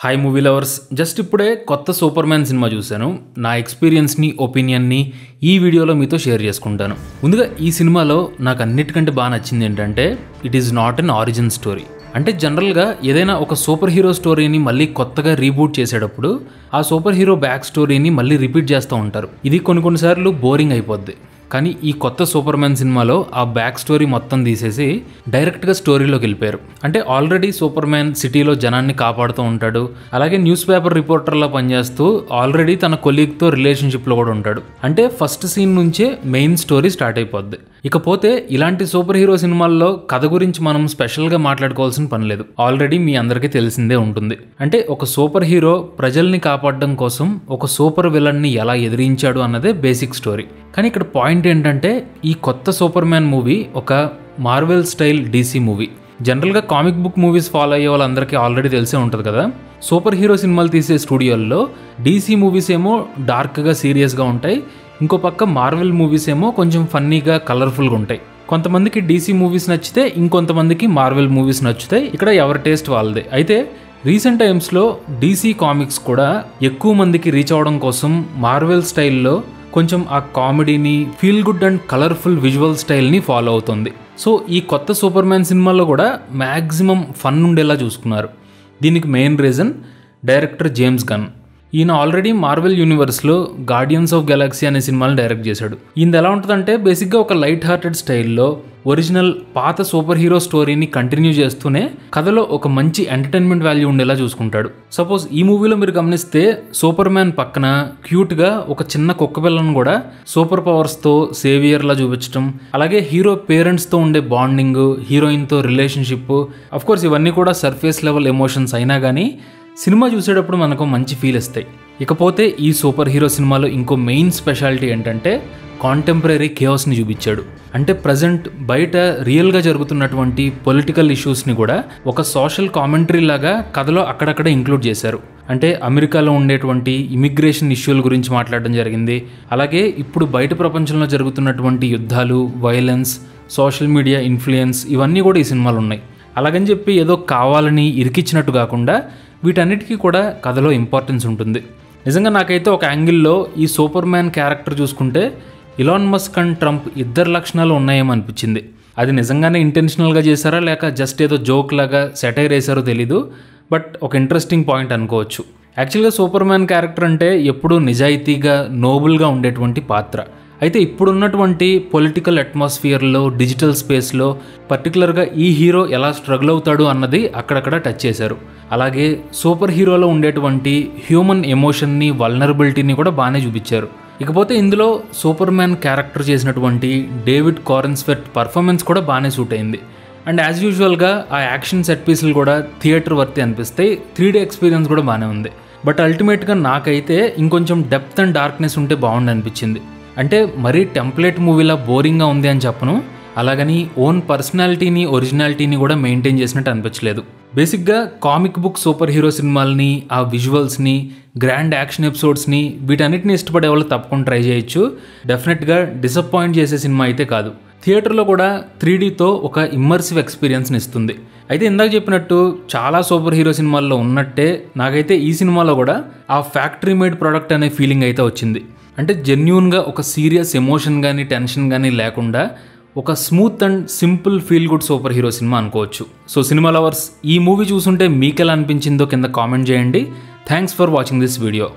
Hi movie lovers, just ఇప్పుడే కొత్త super man cinema చూశాను. నా ఎక్స్పీరియన్స్ని, ఒపీనియన్ని ఈ వీడియోలో మీతో షేర్ చేసుకుంటాను. ముందుగా ఈ సినిమాలో నాకు అన్నిటికంటే బాగా నచ్చింది ఏంటంటే it is not an origin story. అంటే జనరల్గా ఏదైనా ఒక సూపర్ హీరో స్టోరీని మళ్ళీ కొత్తగా రీబూట్ చేసేటప్పుడు ఆ సూపర్ హీరో బ్యాక్ స్టోరీని మళ్ళీ రిపీట్ చేస్తూ ఉంటారు. ఇది కొన్నిసార్లు బోరింగ్ అయిపోద్ది. కానీ ఈ కొత్త సూపర్ మ్యాన్ సినిమాలో ఆ బ్యాక్ స్టోరీ మొత్తం తీసేసి డైరెక్ట్గా స్టోరీలోకి వెళ్ళిపోయారు. అంటే ఆల్రెడీ సూపర్ మ్యాన్ సిటీలో జనాన్ని కాపాడుతూ ఉంటాడు, అలాగే న్యూస్ పేపర్ రిపోర్టర్లా పనిచేస్తూ ఆల్రెడీ తన కొలీగ్తో రిలేషన్షిప్లో కూడా ఉంటాడు. అంటే ఫస్ట్ సీన్ నుంచే మెయిన్ స్టోరీ స్టార్ట్ అయిపోద్ది. ఇకపోతే ఇలాంటి సూపర్ హీరో సినిమాల్లో కథ గురించి మనం స్పెషల్గా మాట్లాడుకోవాల్సిన పని లేదు, ఆల్రెడీ మీ అందరికీ తెలిసిందే ఉంటుంది. అంటే ఒక సూపర్ హీరో ప్రజల్ని కాపాడడం కోసం ఒక సూపర్ విలన్ని ఎలా ఎదిరించాడు అన్నదే బేసిక్ స్టోరీ. కానీ ఇక్కడ పాయింట్ ఏంటంటే ఈ కొత్త సూపర్ మ్యాన్ మూవీ ఒక మార్వెల్ స్టైల్ డీసీ మూవీ. జనరల్గా కామిక్ బుక్ మూవీస్ ఫాలో అయ్యే వాళ్ళందరికీ ఆల్రెడీ తెలిసే ఉంటుంది కదా, సూపర్ హీరో సినిమాలు తీసే స్టూడియోల్లో డీసీ మూవీస్ ఏమో డార్క్గా సీరియస్గా ఉంటాయి, ఇంకో పక్క మార్వెల్ మూవీస్ ఏమో కొంచెం ఫన్నీగా కలర్ఫుల్గా ఉంటాయి. కొంతమందికి డీసీ మూవీస్ నచ్చితే ఇంకొంతమందికి మార్వెల్ మూవీస్ నచ్చుతాయి. ఇక్కడ ఎవరి టేస్ట్ వాళ్ళదే. అయితే రీసెంట్ టైమ్స్లో డీసీ కామిక్స్ కూడా ఎక్కువ మందికి రీచ్ అవ్వడం కోసం మార్వెల్ స్టైల్లో కొంచెం ఆ కామెడీని, feel good and colourful visual స్టైల్ని ఫాలో అవుతుంది. సో ఈ కొత్త సూపర్ మ్యాన్ సినిమాలో కూడా మ్యాక్సిమం ఫన్ ఉండేలా చూసుకున్నారు. దీనికి main reason director James Gunn. ఈయన ఆల్రెడీ మార్వెల్ యూనివర్స్లో గార్డియన్స్ ఆఫ్ గెలాక్సీ అనే సినిమాని డైరెక్ట్ చేశాడు. ఈయన ఎలా ఉంటుందంటే బేసిక్గా ఒక లైట్ హార్టెడ్ స్టైల్లో ఒరిజినల్ పాత సూపర్ హీరో స్టోరీని కంటిన్యూ చేస్తూనే కథలో ఒక మంచి ఎంటర్టైన్మెంట్ వాల్యూ ఉండేలా చూసుకుంటాడు. సపోజ్ ఈ మూవీలో మీరు గమనిస్తే సూపర్ మ్యాన్ పక్కన క్యూట్గా ఒక చిన్న కుక్క పిల్లను కూడా సూపర్ పవర్స్తో సేవియర్లా చూపించడం, అలాగే హీరో పేరెంట్స్తో ఉండే బాండింగ్, హీరోయిన్తో రిలేషన్షిప్, అఫ్కోర్స్ ఇవన్నీ కూడా సర్ఫేస్ లెవెల్ ఎమోషన్స్ అయినా కానీ సినిమా చూసేటప్పుడు మనకు మంచి ఫీల్ ఇస్తాయి. ఇకపోతే ఈ సూపర్ హీరో సినిమాలో ఇంకో మెయిన్ స్పెషాలిటీ ఏంటంటే కాంటెంపరీ కేయాస్ని చూపించాడు. అంటే ప్రజెంట్ బయట రియల్గా జరుగుతున్నటువంటి పొలిటికల్ ఇష్యూస్ని కూడా ఒక సోషల్ కామెంటరీ లాగా కథలో అక్కడక్కడ ఇంక్లూడ్ చేశారు. అంటే అమెరికాలో ఉండేటువంటి ఇమిగ్రేషన్ ఇష్యూల గురించి మాట్లాడడం జరిగింది. అలాగే ఇప్పుడు బయట ప్రపంచంలో జరుగుతున్నటువంటి యుద్ధాలు, వైలెన్స్, సోషల్ మీడియా ఇన్ఫ్లుయెన్స్, ఇవన్నీ కూడా ఈ సినిమాలు ఉన్నాయి. అలాగని చెప్పి ఏదో కావాలని ఇరికిచ్చినట్టు కాకుండా వీటన్నిటికీ కూడా కథలో ఇంపార్టెన్స్ ఉంటుంది. నిజంగా నాకైతే ఒక యాంగిల్లో ఈ సూపర్ మ్యాన్ క్యారెక్టర్ చూసుకుంటే ఇలాన్ మస్క్ అండ్ ట్రంప్ ఇద్దరు లక్షణాలు ఉన్నాయేమో అనిపించింది. అది నిజంగానే ఇంటెన్షనల్గా చేశారా లేక జస్ట్ ఏదో జోక్ లాగా సెటైర్ వేసారో తెలీదు, బట్ ఒక ఇంట్రెస్టింగ్ పాయింట్ అనుకోవచ్చు. యాక్చువల్గా సూపర్ మ్యాన్ క్యారెక్టర్ అంటే ఎప్పుడూ నిజాయితీగా, నోబుల్గా ఉండేటువంటి పాత్ర. అయితే ఇప్పుడున్నటువంటి పొలిటికల్ అట్మాస్ఫియర్లో, డిజిటల్ స్పేస్లో పర్టికులర్గా ఈ హీరో ఎలా స్ట్రగుల్ అవుతాడు అన్నది అక్కడక్కడ టచ్ చేశారు. అలాగే సూపర్ హీరోలో ఉండేటువంటి హ్యూమన్ ఎమోషన్ని, వల్నరబిలిటీని కూడా బాగానే చూపించారు. ఇకపోతే ఇందులో సూపర్ మ్యాన్ క్యారెక్టర్ చేసినటువంటి డేవిడ్ కార్న్స్వెర్త్ పర్ఫార్మెన్స్ కూడా బాగానే సూట్ అయింది. అండ్ యాజ్ యూజువల్గా ఆ యాక్షన్ సెట్ పీసులు కూడా థియేటర్ వర్తి అనిపిస్తాయి. 3D ఎక్స్పీరియన్స్ కూడా బాగానే ఉంది. బట్ అల్టిమేట్గా నాకైతే ఇంకొంచెం డెప్త్ అండ్ డార్క్నెస్ ఉంటే బాగుండి అనిపించింది. అంటే మరీ టెంప్లెట్ మూవీలా బోరింగ్గా ఉంది అని చెప్పను, అలాగని ఓన్ పర్సనాలిటీని, ఒరిజినాలిటీని కూడా మెయింటైన్ చేసినట్టు అనిపించలేదు. బేసిక్గా కామిక్ బుక్ సూపర్ హీరో సినిమాల్ని, ఆ విజువల్స్ని, గ్రాండ్ యాక్షన్ ఎపిసోడ్స్ని, వీటన్నిటిని ఇష్టపడే వాళ్ళు తప్పకుండా ట్రై చేయొచ్చు. డెఫినెట్గా డిసప్పాయింట్ చేసే సినిమా అయితే కాదు. థియేటర్లో కూడా 3Dతో ఒక ఇమ్మర్సివ్ ఎక్స్పీరియన్స్ని ఇస్తుంది. అయితే ఇందాక చెప్పినట్టు చాలా సూపర్ హీరో సినిమాల్లో ఉన్నట్టే నాకైతే ఈ సినిమాలో కూడా ఆ ఫ్యాక్టరీ మేడ్ ప్రోడక్ట్ అనే ఫీలింగ్ అయితే వచ్చింది. అంటే జెన్యూన్గా ఒక సీరియస్ ఎమోషన్ కానీ, టెన్షన్ కానీ లేకుండా ఒక smooth and simple feel good super hero cinema అనుకోవచ్చు. సో సినిమా లవర్స్, ఈ మూవీ చూసుంటే మీకు ఎలా అనిపించిందో కింద కామెంట్ చేయండి. Thanks for watching this video.